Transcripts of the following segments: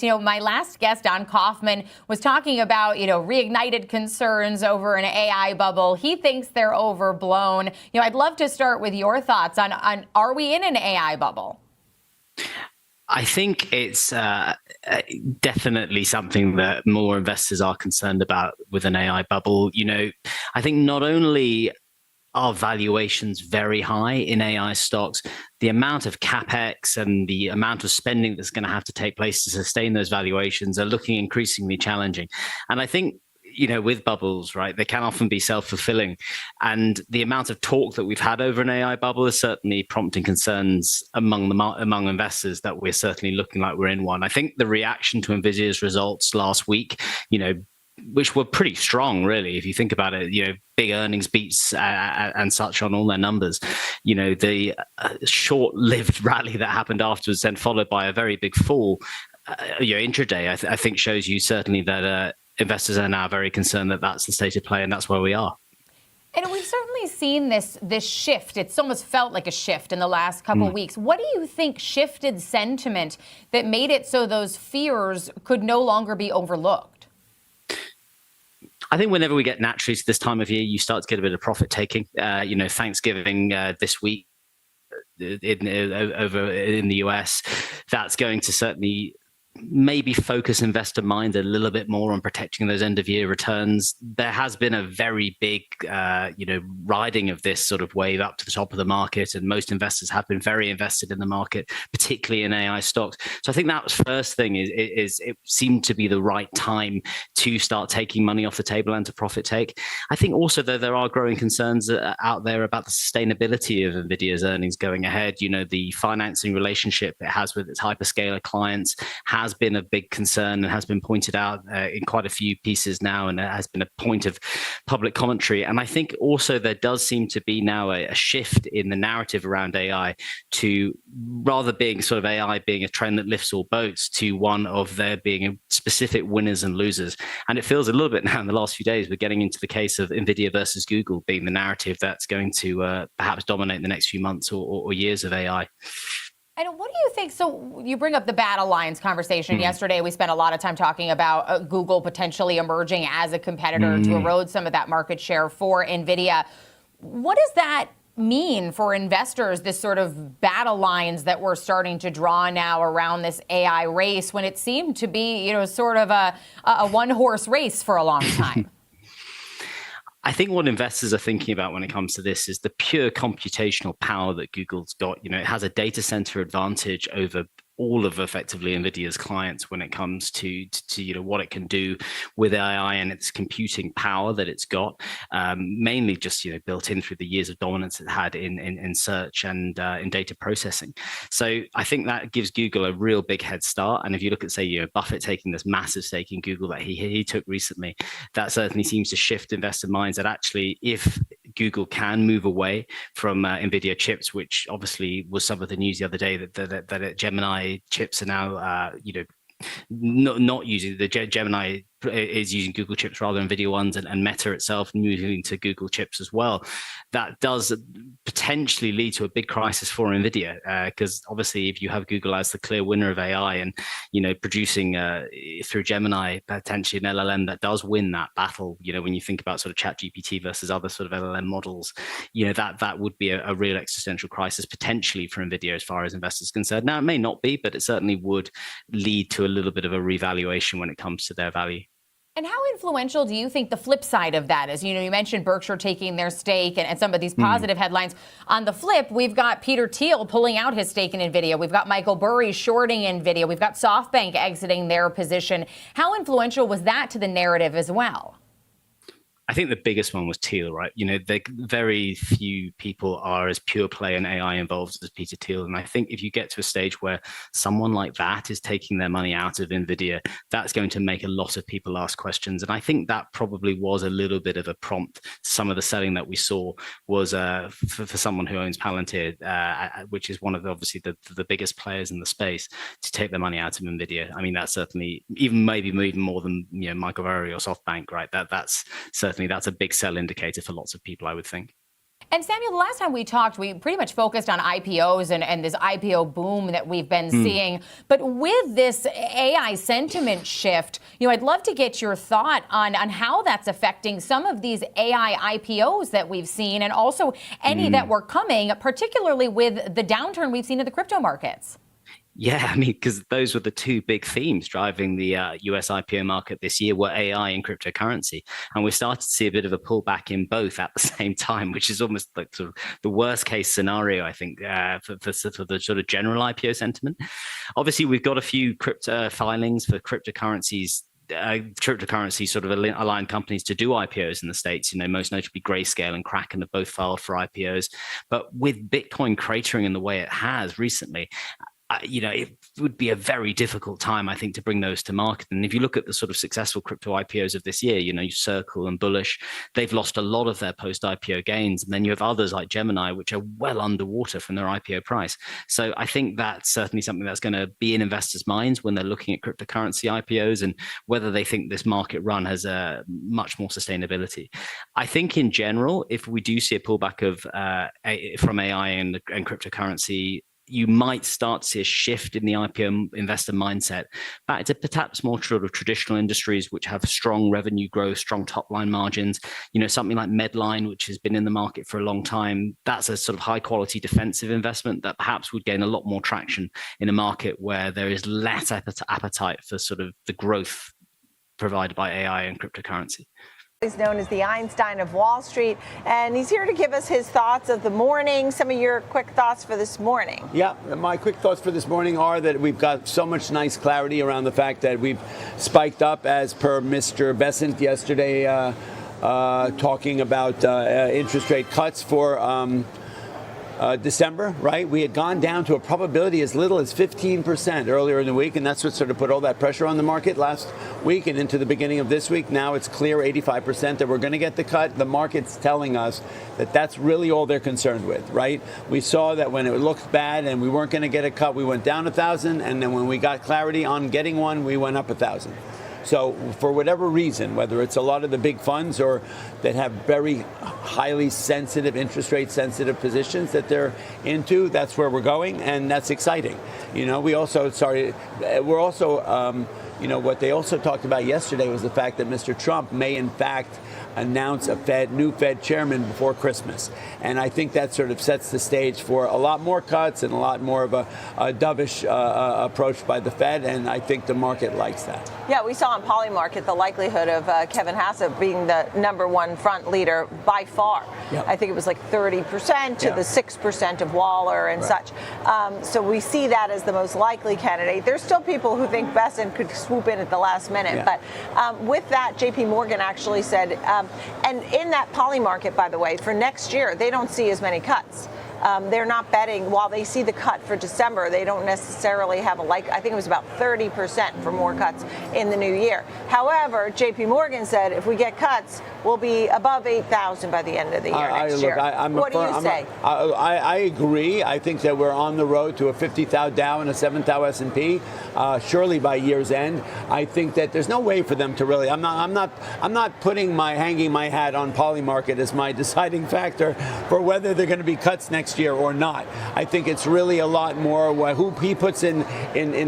My last guest, Don Kaufman, was talking about, reignited concerns over an AI bubble. He thinks they're overblown. I'd love to start with your thoughts on are we in an AI bubble? I think it's definitely something that more investors are concerned about with an AI bubble. I think not only are valuations very high in AI stocks, the amount of capex and the amount of spending that's going to have to take place to sustain those valuations are looking increasingly challenging. And I think, with bubbles, right, they can often be self-fulfilling. And the amount of talk that we've had over an AI bubble is certainly prompting concerns among investors that we're certainly looking like we're in one. I think the reaction to Nvidia's results last week, which were pretty strong, really, if you think about it, big earnings beats and such on all their numbers. The short-lived rally that happened afterwards, then followed by a very big fall, intraday, I think shows you certainly that investors are now very concerned that that's the state of play, and that's where we are. And we've certainly seen this shift. It's almost felt like a shift in the last couple of weeks. What do you think shifted sentiment that made it so those fears could no longer be overlooked? I think whenever we get naturally to this time of year, you start to get a bit of profit taking. Thanksgiving this week over in the US, that's going to certainly maybe focus investor mind a little bit more on protecting those end of year returns. There has been a very big, riding of this sort of wave up to the top of the market, and most investors have been very invested in the market, particularly in AI stocks. So I think that was first thing is it seemed to be the right time to start taking money off the table and to profit take. I think also though there are growing concerns out there about the sustainability of Nvidia's earnings going ahead. The financing relationship it has with its hyperscaler clients has been a big concern and has been pointed out in quite a few pieces now, and it has been a point of public commentary. And I think also there does seem to be now a shift in the narrative around AI to rather being sort of AI being a trend that lifts all boats to one of there being specific winners and losers. And it feels a little bit now in the last few days we're getting into the case of Nvidia versus Google being the narrative that's going to perhaps dominate the next few months or years of AI. And what do you think? So you bring up the battle lines conversation. Yesterday, we spent a lot of time talking about Google potentially emerging as a competitor to erode some of that market share for Nvidia. What does that mean for investors, this sort of battle lines that we're starting to draw now around this AI race when it seemed to be, sort of a one-horse race for a long time? I think what investors are thinking about when it comes to this is the pure computational power that Google's got. It has a data center advantage over all of effectively Nvidia's clients when it comes to what it can do with AI and its computing power that it's got, mainly just built in through the years of dominance it had in search and in data processing. So I think that gives Google a real big head start. And if you look at say Buffett taking this massive stake in Google that he took recently, that certainly seems to shift investor minds that actually if Google can move away from Nvidia chips, which obviously was some of the news the other day that Gemini chips are now, not using the Gemini is using Google chips rather than Nvidia ones, and Meta itself moving to Google chips as well. That does potentially lead to a big crisis for Nvidia, because obviously if you have Google as the clear winner of AI and producing through Gemini potentially an LLM that does win that battle, when you think about sort of ChatGPT versus other sort of LLM models, that would be a real existential crisis potentially for Nvidia as far as investors are concerned. Now it may not be, but it certainly would lead to a little bit of a revaluation when it comes to their value. And how influential do you think the flip side of that is? You mentioned Berkshire taking their stake and some of these positive headlines. On the flip, we've got Peter Thiel pulling out his stake in Nvidia. We've got Michael Burry shorting Nvidia. We've got SoftBank exiting their position. How influential was that to the narrative as well? I think the biggest one was Thiel, right? Very few people are as pure play and AI involved as Peter Thiel. And I think if you get to a stage where someone like that is taking their money out of Nvidia, that's going to make a lot of people ask questions. And I think that probably was a little bit of a prompt. Some of the selling that we saw was for someone who owns Palantir, which is one of obviously the biggest players in the space, to take their money out of Nvidia. I mean, that's certainly maybe more than Michael Burry or SoftBank, right? That's certainly that's a big sell indicator for lots of people, I would think. And Samuel, the last time we talked, we pretty much focused on IPOs and this IPO boom that we've been seeing. But with this AI sentiment shift, I'd love to get your thought on how that's affecting some of these AI IPOs that we've seen, and also any that were coming, particularly with the downturn we've seen in the crypto markets. Yeah, I mean, because those were the two big themes driving the US IPO market this year were AI and cryptocurrency. And we started to see a bit of a pullback in both at the same time, which is almost like sort of the worst case scenario, I think, for the sort of general IPO sentiment. Obviously, we've got a few crypto filings for cryptocurrencies sort of aligned companies to do IPOs in the States, most notably Grayscale and Kraken have both filed for IPOs. But with Bitcoin cratering in the way it has recently, it would be a very difficult time, I think, to bring those to market. And if you look at the sort of successful crypto IPOs of this year, Circle and Bullish, they've lost a lot of their post-IPO gains. And then you have others like Gemini, which are well underwater from their IPO price. So I think that's certainly something that's going to be in investors' minds when they're looking at cryptocurrency IPOs and whether they think this market run has much more sustainability. I think in general, if we do see a pullback from AI and cryptocurrency, you might start to see a shift in the IPO investor mindset back to perhaps more sort of traditional industries which have strong revenue growth, strong top line margins. Something like Medline, which has been in the market for a long time, that's a sort of high quality defensive investment that perhaps would gain a lot more traction in a market where there is less appetite for sort of the growth provided by AI and cryptocurrency. He's known as the Einstein of Wall Street, and he's here to give us his thoughts of the morning. Some of your quick thoughts for this morning. Yeah, my quick thoughts for this morning are that we've got so much nice clarity around the fact that we've spiked up, as per Mr. Bessent yesterday, talking about interest rate cuts for December, right? We had gone down to a probability as little as 15% earlier in the week, and that's what sort of put all that pressure on the market last week and into the beginning of this week. Now it's clear 85% that we're going to get the cut. The market's telling us that that's really all they're concerned with, right? We saw that when it looked bad and we weren't going to get a cut, we went down 1,000, and then when we got clarity on getting one, we went up 1,000. So for whatever reason, whether it's a lot of the big funds or that have very highly sensitive, interest rate sensitive positions that they're into, that's where we're going, and that's exciting. What they also talked about yesterday was the fact that Mr. Trump may in fact announce a new Fed chairman before Christmas. And I think that sort of sets the stage for a lot more cuts and a lot more of a dovish approach by the Fed, and I think the market likes that. Yeah, we saw on Polymarket the likelihood of Kevin Hassett being the #1 front leader by far. Yep. I think it was like 30% to the 6% of Waller and such. So we see that as the most likely candidate. There's still people who think Bessent could swoop in at the last minute. But with that, JP Morgan actually said, and in that Polymarket, by the way, for next year, they don't see as many cuts. They're not betting, while they see the cut for December, they don't necessarily have I think it was about 30% for more cuts in the new year. However, JP Morgan said if we get cuts, we'll be above 8,000 by the end of the year next year. What do you say? I agree. I think that we're on the road to a 50,000 Dow and a 7,000 S&P, surely by year's end. I think that there's no way for them to really, I'm not hanging my hat on Polymarket as my deciding factor for whether they're going to be cuts next year or not. I think it's really a lot more who he puts in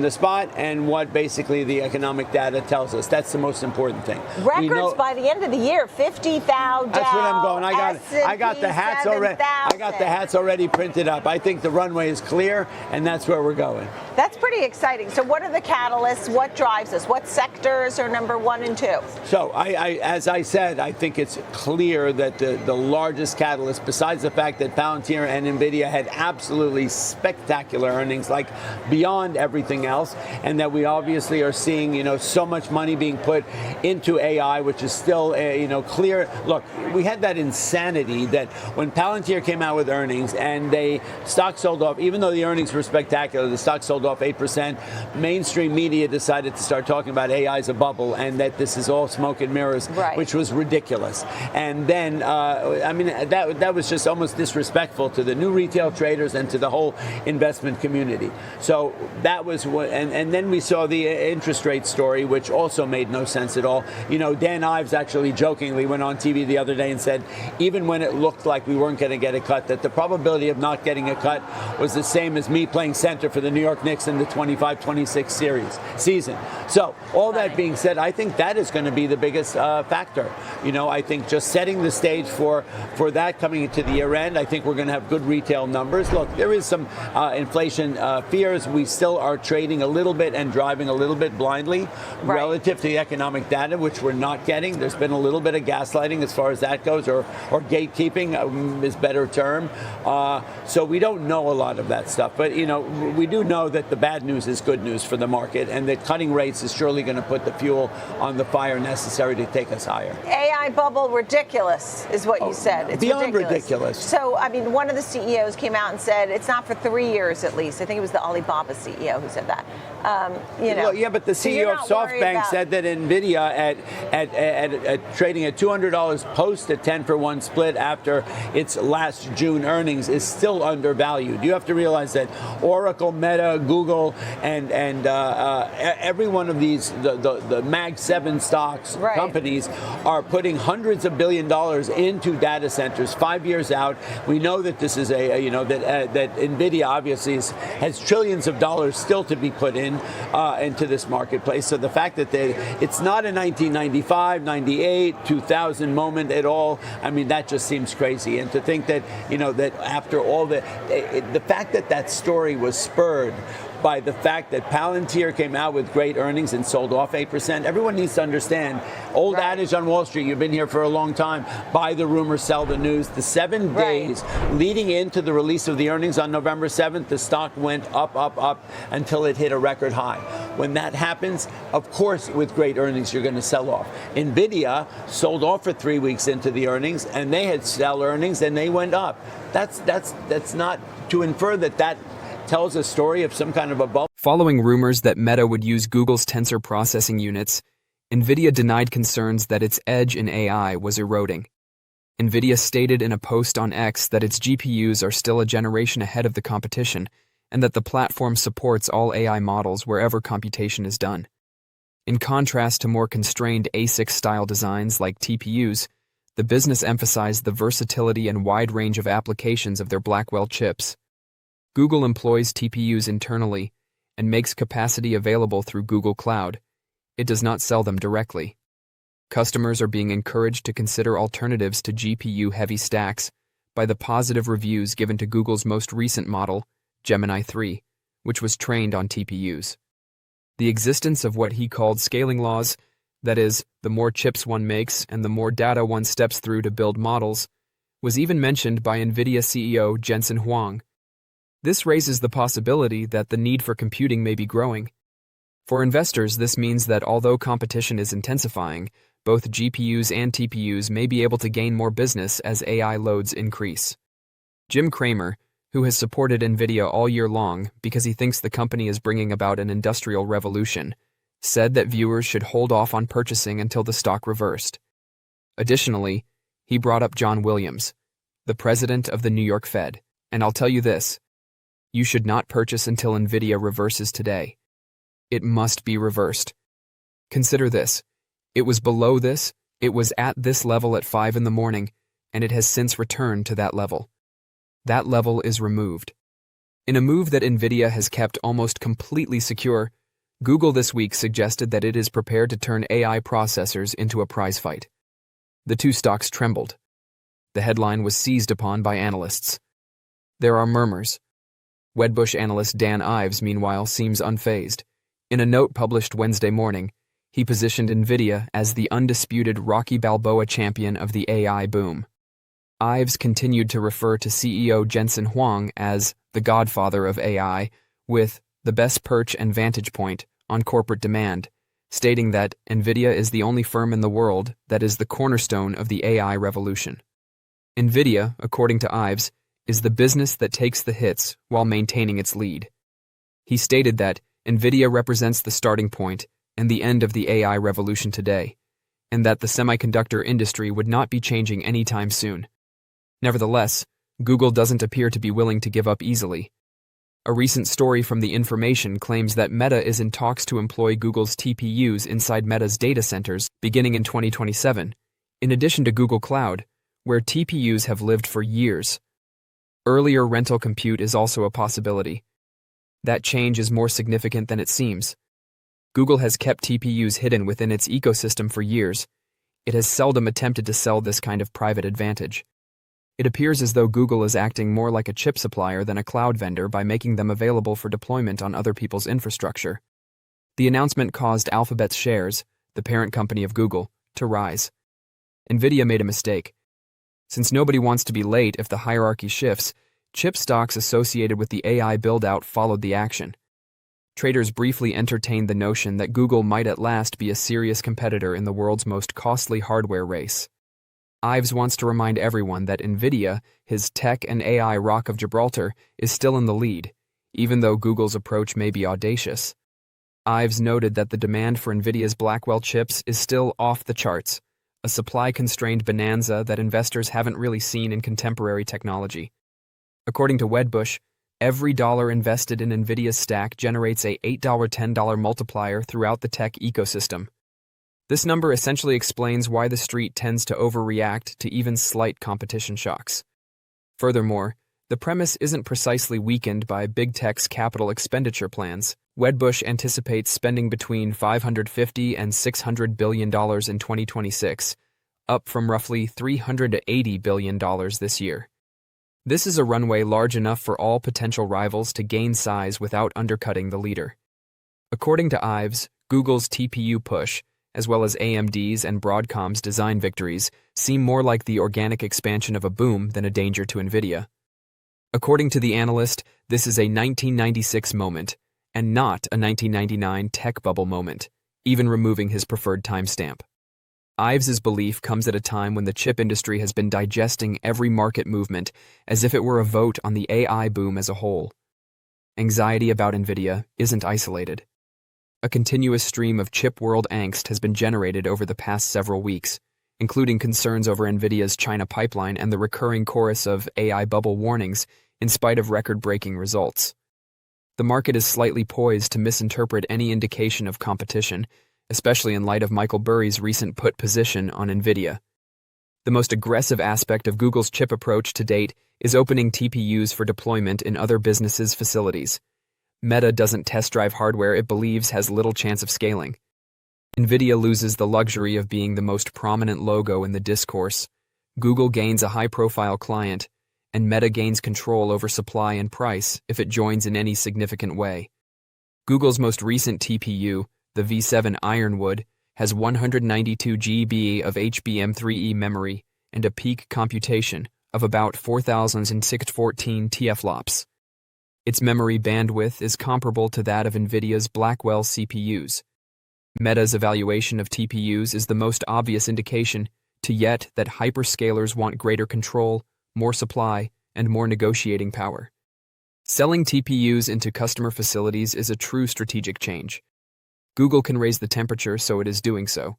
the spot and what basically the economic data tells us. That's the most important thing. Records by the end of the year, 50,000. That's what I'm going. I got the hats already. I got the hats already printed up. I think the runway is clear, and that's where we're going. That's pretty exciting. So what are the catalysts? What drives us? What sectors are #1 and 2? So as I said, I think it's clear that the largest catalyst, besides the fact that Palantir and Nvidia had absolutely spectacular earnings, like beyond everything else, and that we obviously are seeing, so much money being put into AI, which is still, clear. Look, we had that insanity that when Palantir came out with earnings and stock sold off, even though the earnings were spectacular, the stock sold off 8%. Mainstream media decided to start talking about AI as a bubble and that this is all smoke and mirrors, which was ridiculous. And then, that was just almost disrespectful to the new retail traders and to the whole investment community. So that was what, and then we saw the interest rate story, which also made no sense at all. Dan Ives actually jokingly went on TV the other day and said, even when it looked like we weren't going to get a cut, that the probability of not getting a cut was the same as me playing center for the New York Knicks in the 25-26 season. So all that being said, I think that is going to be the biggest factor. I think just setting the stage for that coming into the year end, I think we're going to have good retail numbers. Look, there is some inflation fears. We still are trading a little bit and driving a little bit blindly relative to the economic data, which we're not getting. There's been a little bit of gaslighting as far as that goes, or gatekeeping is better term. So we don't know a lot of that stuff. But, we do know that the bad news is good news for the market, and that cutting rates is surely going to put the fuel on the fire necessary to take us higher. AI bubble ridiculous is what you said. It's beyond ridiculous. So, one of the CEOs came out and said it's not for 3 years at least. I think it was the Alibaba CEO who said that. Yeah, but the CEO of SoftBank said that Nvidia at trading at $200 post a 10-for-1 split after its last June earnings is still undervalued. You have to realize that Oracle, Meta, Google, and every one of these the Mag 7 stocks companies are putting hundreds of $billions into data centers 5 years out. We know that this is that Nvidia obviously has trillions of dollars still to be put into this marketplace. So the fact that it's not a 1995, 98, 2000 moment at all, that just seems crazy. And to think that that after all the fact that story was spurred by the fact that Palantir came out with great earnings and sold off 8%. Everyone needs to understand, old adage on Wall Street, you've been here for a long time, buy the rumor, sell the news. The 7 days leading into the release of the earnings on November 7th, the stock went up until it hit a record high. When that happens, of course, with great earnings, you're going to sell off. Nvidia sold off for 3 weeks into the earnings, and they had sell earnings, and they went up. That's not to infer that tells a story of some kind of a bubble. Following rumors that Meta would use Google's tensor processing units, Nvidia denied concerns that its edge in AI was eroding. Nvidia stated in a post on X that its GPUs are still a generation ahead of the competition, and that the platform supports all AI models wherever computation is done. In contrast to more constrained ASIC-style designs like TPUs, the business emphasized the versatility and wide range of applications of their Blackwell chips. Google employs TPUs internally and makes capacity available through Google Cloud. It does not sell them directly. Customers are being encouraged to consider alternatives to GPU-heavy stacks by the positive reviews given to Google's most recent model, Gemini 3, which was trained on TPUs. The existence of what he called scaling laws, that is, the more chips one makes and the more data one steps through to build models, was even mentioned by Nvidia CEO Jensen Huang. This raises the possibility that the need for computing may be growing. For investors, this means that although competition is intensifying, both GPUs and TPUs may be able to gain more business as AI loads increase. Jim Cramer, who has supported Nvidia all year long because he thinks the company is bringing about an industrial revolution, said that viewers should hold off on purchasing until the stock reversed. Additionally, he brought up John Williams, the president of the New York Fed, and I'll tell you this: you should not purchase until Nvidia reverses today. It must be reversed. Consider this. It was below this, it was at this level at 5 in the morning, and it has since returned to that level. That level is removed. In a move that Nvidia has kept almost completely secure, Google this week suggested that it is prepared to turn AI processors into a prize fight. The two stocks trembled. The headline was seized upon by analysts. There are murmurs. Wedbush analyst Dan Ives, meanwhile, seems unfazed. In a note published Wednesday morning, he positioned Nvidia as the undisputed Rocky Balboa champion of the AI boom. Ives continued to refer to CEO Jensen Huang as the godfather of AI, with the best perch and vantage point on corporate demand, stating that Nvidia is the only firm in the world that is the cornerstone of the AI revolution. Nvidia, according to Ives, is the business that takes the hits while maintaining its lead. He stated that Nvidia represents the starting point and the end of the AI revolution today, and that the semiconductor industry would not be changing anytime soon. Nevertheless, Google doesn't appear to be willing to give up easily. A recent story from The Information claims that Meta is in talks to employ Google's TPUs inside Meta's data centers beginning in 2027, in addition to Google Cloud, where TPUs have lived for years. Earlier rental compute is also a possibility. That change is more significant than it seems. Google has kept TPUs hidden within its ecosystem for years. It has seldom attempted to sell this kind of private advantage. It appears as though Google is acting more like a chip supplier than a cloud vendor by making them available for deployment on other people's infrastructure. The announcement caused Alphabet's shares, the parent company of Google, to rise. Nvidia made a mistake. Since nobody wants to be late if the hierarchy shifts, chip stocks associated with the AI build-out followed the action. Traders briefly entertained the notion that Google might at last be a serious competitor in the world's most costly hardware race. Ives wants to remind everyone that Nvidia, his tech and AI rock of Gibraltar, is still in the lead, even though Google's approach may be audacious. Ives noted that the demand for Nvidia's Blackwell chips is still off the charts, a supply-constrained bonanza that investors haven't really seen in contemporary technology. According to Wedbush, every dollar invested in Nvidia's stack generates a $8-10 multiplier throughout the tech ecosystem. This number essentially explains why the street tends to overreact to even slight competition shocks. Furthermore, the premise isn't precisely weakened by big tech's capital expenditure plans. Wedbush anticipates spending between $550 and $600 billion in 2026, up from roughly $380 billion this year. This is a runway large enough for all potential rivals to gain size without undercutting the leader. According to Ives, Google's TPU push, as well as AMD's and Broadcom's design victories, seem more like the organic expansion of a boom than a danger to Nvidia. According to the analyst, this is a 1996 moment, and not a 1999 tech bubble moment, even removing his preferred timestamp. Ives's belief comes at a time when the chip industry has been digesting every market movement as if it were a vote on the AI boom as a whole. Anxiety about Nvidia isn't isolated. A continuous stream of chip world angst has been generated over the past several weeks, including concerns over Nvidia's China pipeline and the recurring chorus of AI bubble warnings in spite of record-breaking results. The market is slightly poised to misinterpret any indication of competition, especially in light of Michael Burry's recent put position on Nvidia. The most aggressive aspect of Google's chip approach to date is opening TPUs for deployment in other businesses' facilities. Meta doesn't test drive hardware it believes has little chance of scaling. Nvidia loses the luxury of being the most prominent logo in the discourse. Google gains a high-profile client, and Meta gains control over supply and price if it joins in any significant way. Google's most recent TPU, the V7 Ironwood, has 192 GB of HBM3E memory and a peak computation of about 4,614 TFLOPS. Its memory bandwidth is comparable to that of Nvidia's Blackwell CPUs. Meta's evaluation of TPUs is the most obvious indication to yet that hyperscalers want greater control, more supply, and more negotiating power. Selling TPUs into customer facilities is a true strategic change. Google can raise the temperature, so it is doing so.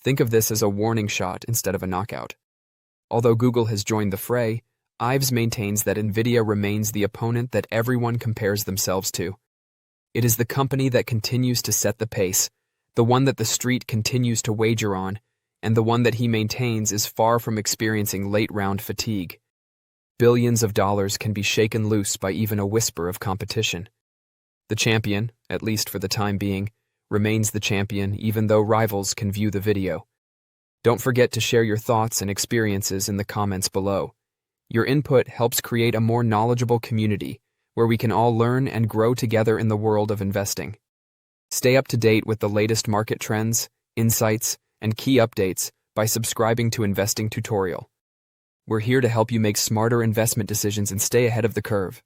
Think of this as a warning shot instead of a knockout. Although Google has joined the fray, Ives maintains that Nvidia remains the opponent that everyone compares themselves to. It is the company that continues to set the pace, the one that the street continues to wager on, and the one that he maintains is far from experiencing late-round fatigue. Billions of dollars can be shaken loose by even a whisper of competition. The champion, at least for the time being, remains the champion even though rivals can view the video. Don't forget to share your thoughts and experiences in the comments below. Your input helps create a more knowledgeable community where we can all learn and grow together in the world of investing. Stay up to date with the latest market trends, insights, and key updates by subscribing to Investing Tutorial. We're here to help you make smarter investment decisions and stay ahead of the curve.